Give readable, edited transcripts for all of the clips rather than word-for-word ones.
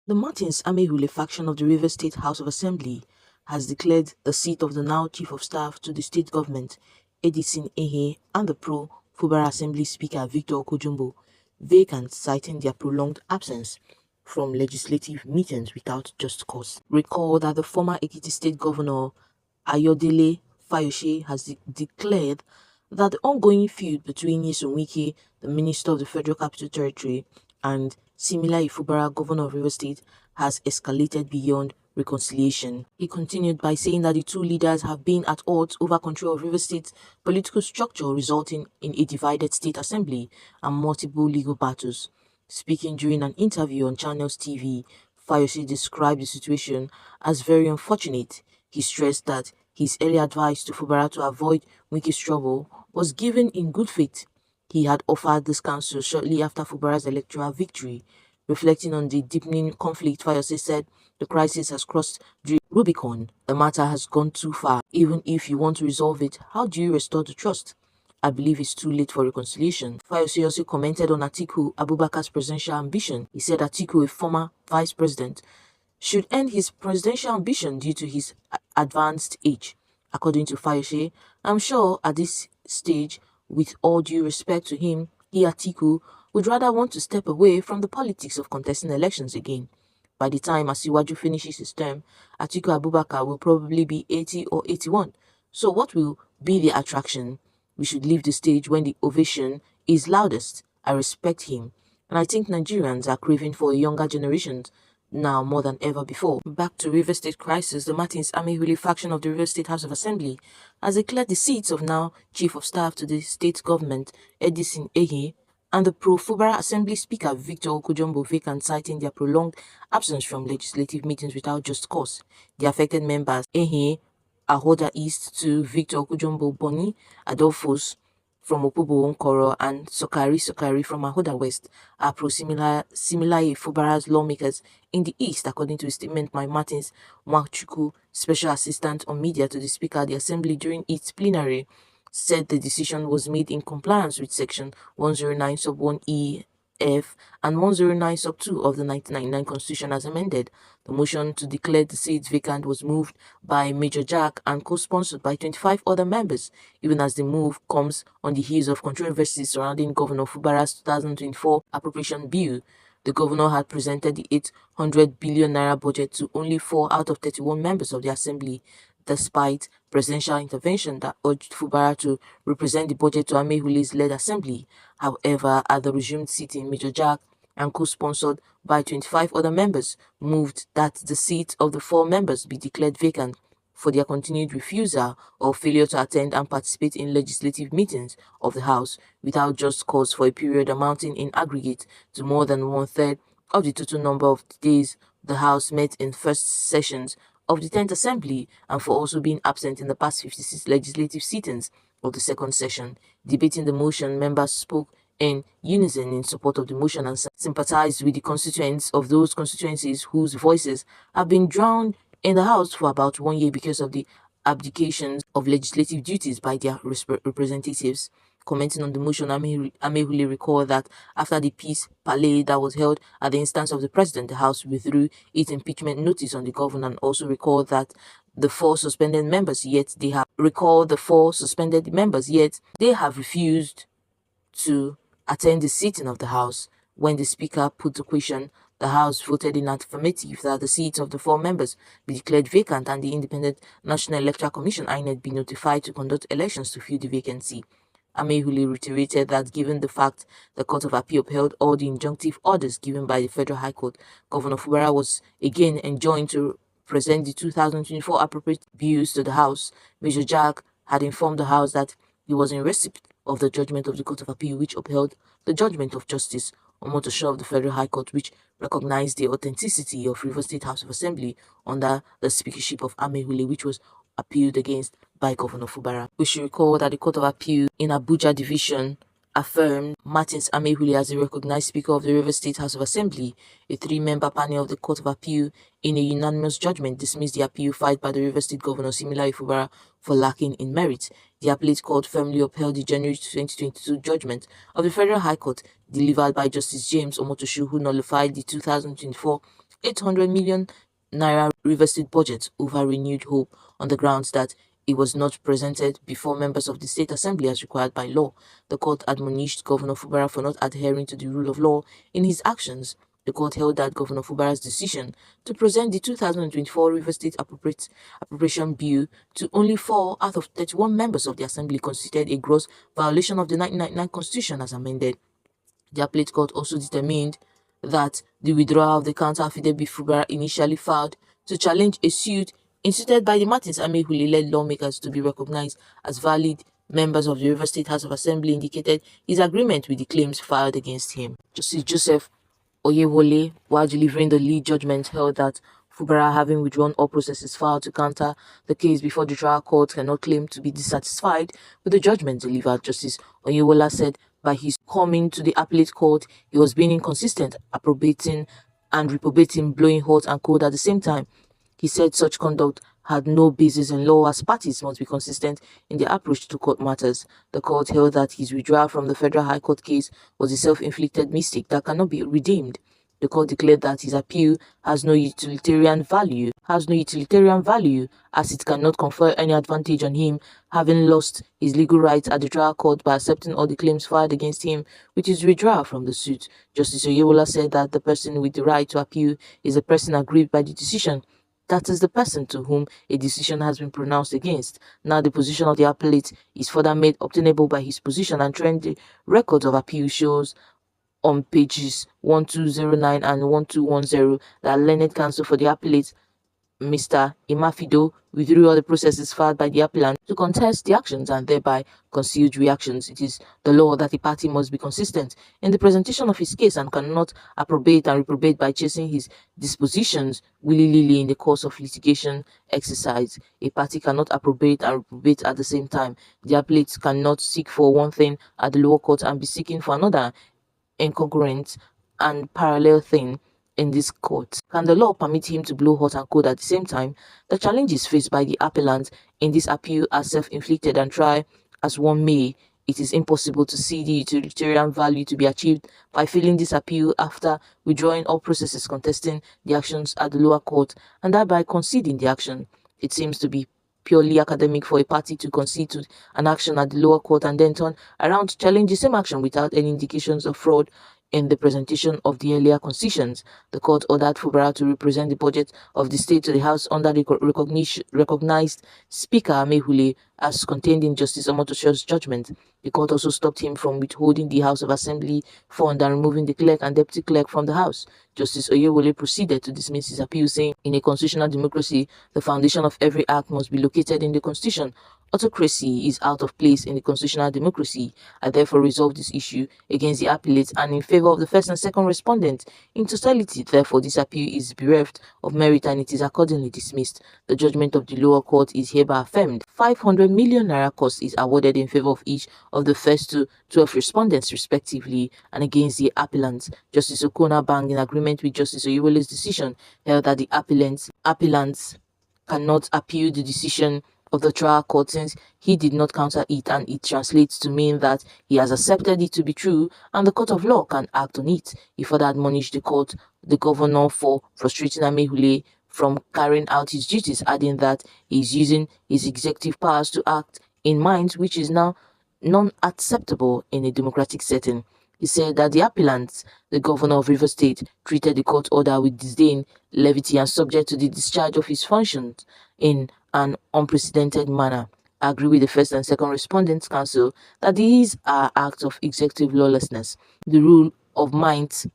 The Martins Amehule faction of the Rivers State House of Assembly has declared the seat of the now Chief of Staff to the state government, Edison Ehe, and the Pro-Fubara'S Assembly Speaker Victor Okojumbo vacant, citing their prolonged absence from legislative meetings without just cause. Recall that the former Ekiti State Governor Ayodele Fayose has declared that the ongoing feud between Nyesom Wike, the Minister of the Federal Capital Territory, and Simila Ifubara, Governor of Rivers State, has escalated beyond reconciliation. He continued by saying that the two leaders have been at odds over control of Rivers State's political structure, resulting in a divided state assembly and multiple legal battles. Speaking during an interview on Channels TV, Fayose described the situation as very unfortunate. He stressed that his early advice to Fubara to avoid Wike's trouble was given in good faith. He had offered this counsel shortly after Fubara'S electoral victory. Reflecting on the deepening conflict, Fayose said the crisis has crossed the Rubicon. The matter has gone too far. Even if you want to resolve it, how do you restore the trust? I believe it's too late for reconciliation. Fayose also commented on Atiku Abubakar's presidential ambition. He said Atiku, a former vice president, should end his presidential ambition due to his advanced age. According to Fayose, I'm sure at this stage, with all due respect to him, he, Atiku, would rather want to step away from the politics of contesting elections again. By the time Asiwaju finishes his term, Atiku Abubakar will probably be 80 or 81. So what will be the attraction? We should leave the stage when the ovation is loudest. I respect him, and I think Nigerians are craving for a younger generation now more than ever before. Back to River State crisis, the Martins Amehule faction of the River State House of Assembly has declared the seats of now Chief of Staff to the state government, Edison Ehe, and the Pro-Fubara'S Assembly Speaker Victor Okojumbo vacant, citing their prolonged absence from legislative meetings without just cause. The affected members, Ehe, Ahoda East to Victor Okojumbo Boni, Adolphus from Opobo Nkoro, and Sokari from Ahoda West are pro-similar Fubara'S lawmakers in the East, according to a statement by Martins Mwakchuku, Special Assistant on Media to the Speaker of the Assembly during its plenary, said the decision was made in compliance with Section 109 sub 1E F and 109 sub 2 of the 1999 Constitution as amended. The motion to declare the seats vacant was moved by Major Jack and co-sponsored by 25 other members, even as the move comes on the heels of controversies surrounding Governor Fubara'S 2024 appropriation bill. The governor had presented the 800 billion naira budget to only 4 out of 31 members of the assembly, despite presidential intervention that urged Fubara to represent the budget to Amehule's led assembly. However, at the resumed sitting, Major Jack and co-sponsored by 25 other members moved that the seat of the 4 members be declared vacant for their continued refusal or failure to attend and participate in legislative meetings of the House without just cause for a period amounting in aggregate to more than one-third of the total number of days the House met in first sessions of the 10th Assembly, and for also being absent in the past 56 legislative sittings of the second session. Debating the motion, members spoke in unison in support of the motion and sympathized with the constituents of those constituencies whose voices have been drowned in the House for about 1 year because of the abdications of legislative duties by their representatives. Commenting on the motion, Amehule recalled that after the peace parley that was held at the instance of the president, the House withdrew its impeachment notice on the governor, and also recalled that the 4 suspended members yet they have refused to attend the sitting of the House. When the Speaker put the question, the House voted in affirmative that the seats of the 4 members be declared vacant and the Independent National Electoral Commission (INEC) be notified to conduct elections to fill the vacancy. Amehule reiterated that given the fact the Court of Appeal upheld all the injunctive orders given by the Federal High Court, Governor Fubara was again enjoined to present the 2024 appropriate bills to the House. Major Jack had informed the House that he was in receipt of the judgment of the Court of Appeal, which upheld the judgment of Justice Omotosho of the Federal High Court, which recognized the authenticity of River State House of Assembly under the speakership of Amehule, which was appealed against by Governor Fubara. We should recall that the Court of Appeal in Abuja Division affirmed Martins Amehule as the recognized Speaker of the River State House of Assembly. A 3-member panel of the Court of Appeal, in a unanimous judgment, dismissed the appeal filed by the River State Governor Simila Ifubara for lacking in merit. The appellate court firmly upheld the January 2022 judgment of the Federal High Court delivered by Justice James Omotosho, who nullified the 2024 800 million naira River State budget over renewed hope on the grounds that it was not presented before members of the State Assembly as required by law. The court admonished Governor Fubara for not adhering to the rule of law in his actions. The court held that Governor Fubara'S decision to present the 2024 River State Appropriation Bill to only 4 out of 31 members of the Assembly constituted a gross violation of the 1999 Constitution as amended. The appellate court also determined that the withdrawal of the counter-affidavit Fubara initially filed to challenge a suit instituted by the Martins Amehule-led lawmakers to be recognized as valid members of the River State House of Assembly indicated his agreement with the claims filed against him. Justice Joseph Oyewole, while delivering the lead judgment, held that Fubara, having withdrawn all processes filed to counter the case before the trial court, cannot claim to be dissatisfied with the judgment delivered. Justice Oyewole said by his coming to the appellate court, he was being inconsistent, approbating and reprobating, blowing hot and cold at the same time. He said such conduct had no basis in law as parties must be consistent in their approach to court matters. The court held that his withdrawal from the Federal High Court case was a self-inflicted mistake that cannot be redeemed. The court declared that his appeal has no utilitarian value as it cannot confer any advantage on him, having lost his legal rights at the trial court by accepting all the claims filed against him with his withdrawal from the suit. Justice Oyewole said that the person with the right to appeal is a person aggrieved by the decision. That is the person to whom a decision has been pronounced against. Now the position of the appellate is further made obtainable by his position, and trend records of appeal shows on pages 1209 and 1210 that learned counsel for the appellate, Mr. Imafido, withdrew all the processes filed by the appellant to contest the actions and thereby concealed reactions. It is the law that a party must be consistent in the presentation of his case and cannot approbate and reprobate by chasing his dispositions willy-nilly in the course of litigation exercise. A party cannot approbate and reprobate at the same time. The appellate cannot seek for one thing at the lower court and be seeking for another incongruent and parallel thing in this court. Can the law permit him to blow hot and cold at the same time? The challenges faced by the appellant in this appeal are self-inflicted, and try as one may, it is impossible to see the utilitarian value to be achieved by filing this appeal after withdrawing all processes contesting the actions at the lower court and thereby conceding the action. It seems to be purely academic for a party to concede to an action at the lower court and then turn around to challenge the same action without any indications of fraud in the presentation of the earlier concessions. The court ordered Fubara to represent the budget of the state to the House under the recognized Speaker Amehule as contained in Justice Omotosho's judgment. The court also stopped him from withholding the House of Assembly fund and removing the clerk and deputy clerk from the House. Justice Oyewole proceeded to dismiss his appeal, saying, in a constitutional democracy, the foundation of every act must be located in the Constitution. Autocracy is out of place in the constitutional democracy. I therefore resolve this issue against the appellate and in favor of the first and second respondent. In totality, therefore, this appeal is bereft of merit and it is accordingly dismissed. The judgment of the lower court is hereby affirmed. 500 million naira cost is awarded in favor of each of the first 12 respondents respectively and against the appellant. Justice Okona Bang, in agreement with Justice Oyewole's decision, held that the appellants cannot appeal the decision of the trial court since he did not counter it, and it translates to mean that he has accepted it to be true and the court of law can act on it. He further admonished the governor for frustrating Amehule from carrying out his duties, adding that he is using his executive powers to act in minds which is now non-acceptable in a democratic setting. He said that the appellant, the governor of Rivers State, treated the court order with disdain, levity, and subject to the discharge of his functions in an unprecedented manner. I agree with the first and second respondents' counsel that these are acts of executive lawlessness. The rule of might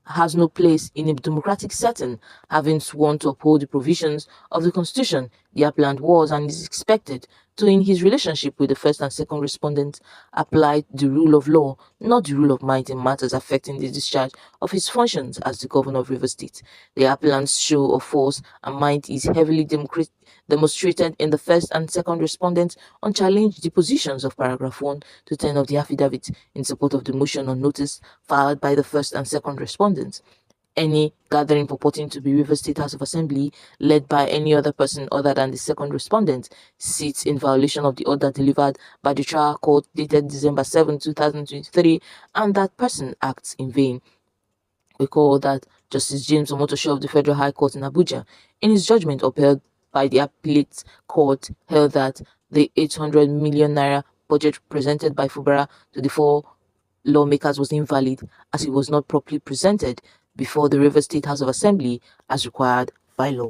has no place in a democratic setting. Having sworn to uphold the provisions of the Constitution, the appellant was and is expected to, in his relationship with the first and second respondents, apply the rule of law, not the rule of might, in matters affecting the discharge of his functions as the governor of Rivers State. The appellant's show of force and might is heavily demonstrated in the first and second respondents' unchallenged depositions of paragraph 1 to 10 of the affidavit in support of the motion on notice filed by the first and second respondents. Any gathering purporting to be Rivers State House of Assembly led by any other person other than the second respondent sits in violation of the order delivered by the trial court dated December 7, 2023, and that person acts in vain. Recall that Justice James Omotosho of the Federal High Court in Abuja, in his judgment upheld by the Appellate Court, held that the 800 million naira budget presented by Fubara to the four lawmakers was invalid, as it was not properly presented before the Rivers State House of Assembly as required by law.